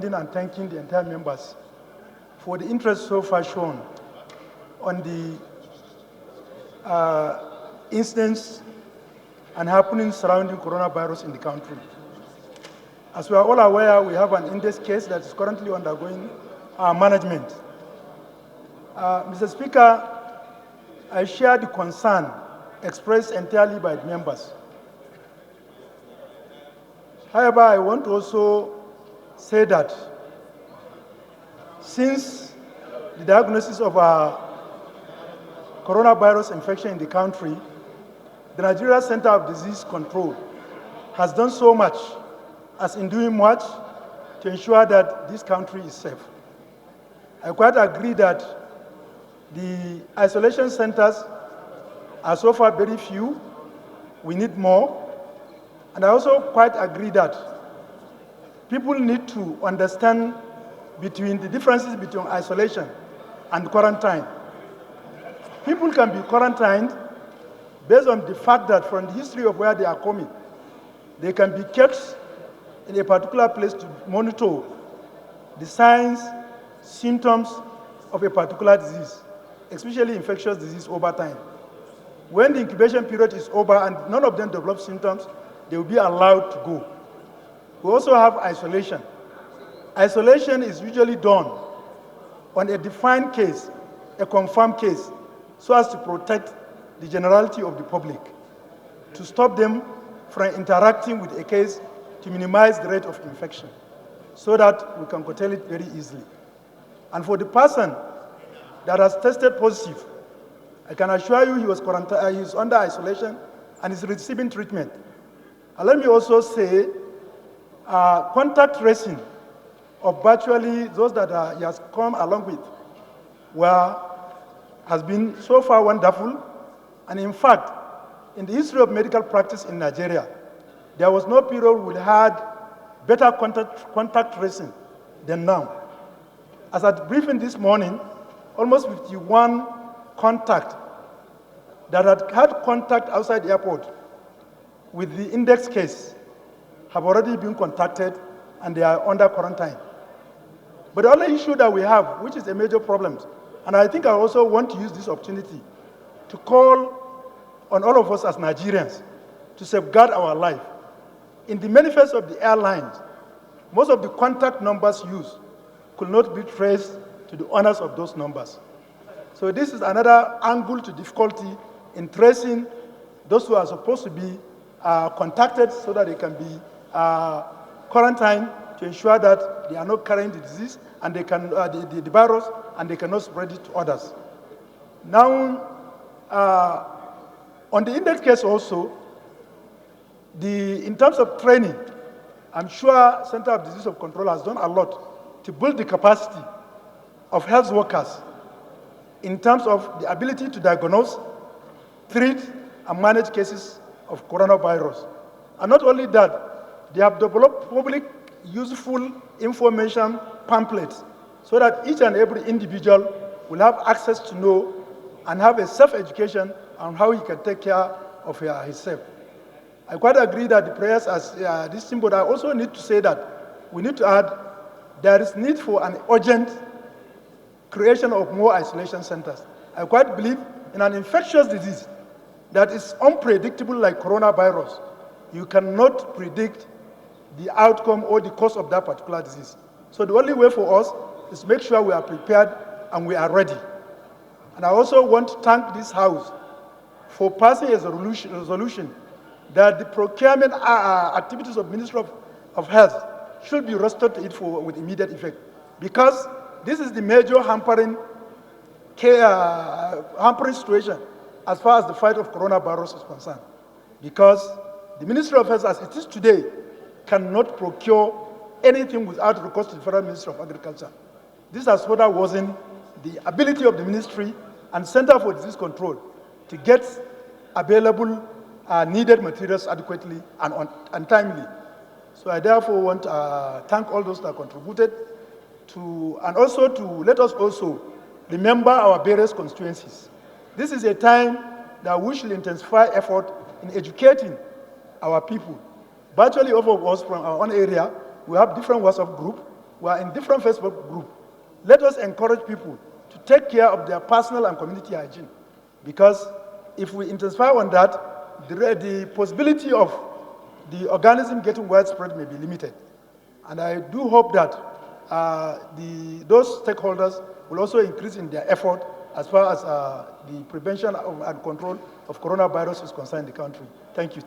commending and thanking the entire members for the interest so far shown on the incidents and happenings surrounding coronavirus in the country. As we are all aware, we have an index case that is currently undergoing management. Mr. Speaker, I share the concern expressed entirely by the members. However, I want to also say that since the diagnosis of a coronavirus infection in the country, the Nigeria Center of Disease Control has done so much as in doing much to ensure that this country is safe. I quite agree that the isolation centers are so far very few. We need more. And I also quite agree that people need to understand between the differences between isolation and quarantine. People can be quarantined based on the fact that from the history of where they are coming, they can be kept in a particular place to monitor the signs, symptoms of a particular disease, especially infectious disease over time. When the incubation period is over and none of them develop symptoms, they will be allowed to go. We also have isolation. Isolation is usually done on a defined case, a confirmed case, so as to protect the generality of the public, to stop them from interacting with a case, to minimize the rate of infection, so that we can curtail it very easily. And for the person that has tested positive, I can assure you he was under isolation and is receiving treatment. And let me also say, contact tracing of virtually those that he has come along with has been so far wonderful. And in fact, in the history of medical practice in Nigeria, there was no period we had better contact tracing than now. As at briefing this morning, almost 51 contact that had contact outside the airport with the index case have already been contacted and they are under quarantine. But the only issue that we have, which is a major problem, and I think I also want to use this opportunity to call on all of us as Nigerians to safeguard our life. In the manifest of the airlines, most of the contact numbers used could not be traced to the owners of those numbers. So this is another angle to difficulty in tracing those who are supposed to be contacted so that they can be quarantined to ensure that they are not carrying the disease and they can the virus and they cannot spread it to others. Now, on the index case also, in terms of training, I'm sure Center of Disease Control has done a lot to build the capacity of health workers in terms of the ability to diagnose, treat, and manage cases of coronavirus. And not only that, they have developed public useful information pamphlets so that each and every individual will have access to know and have a self-education on how he can take care of himself. I quite agree that the prayers as this thing, but I also need to say that we need to add there is need for an urgent creation of more isolation centers. I quite believe in an infectious disease that is unpredictable like coronavirus, you cannot predict the outcome or the cause of that particular disease. So the only way for us is to make sure we are prepared and we are ready. And I also want to thank this House for passing a resolution that the procurement activities of Ministry of Health should be restored to it with immediate effect. Because this is the major hampering situation as far as the fight of coronavirus is concerned. Because the Ministry of Health, as it is today, cannot procure anything without recourse to the Federal Ministry of Agriculture. This has further worsened the ability of the Ministry and Center for Disease Control to get available needed materials adequately and timely. So I therefore want to thank all those that contributed and also to let us also remember our various constituencies. This is a time that we should intensify effort in educating our people. Virtually all of us from our own area, we have different WhatsApp groups We are in different Facebook groups. Let us encourage people to take care of their personal and community hygiene, because if we intensify on that, the possibility of the organism getting widespread may be limited. And I do hope that those stakeholders will also increase in their effort as far as the prevention and control of coronavirus is concerned in the country. Thank you.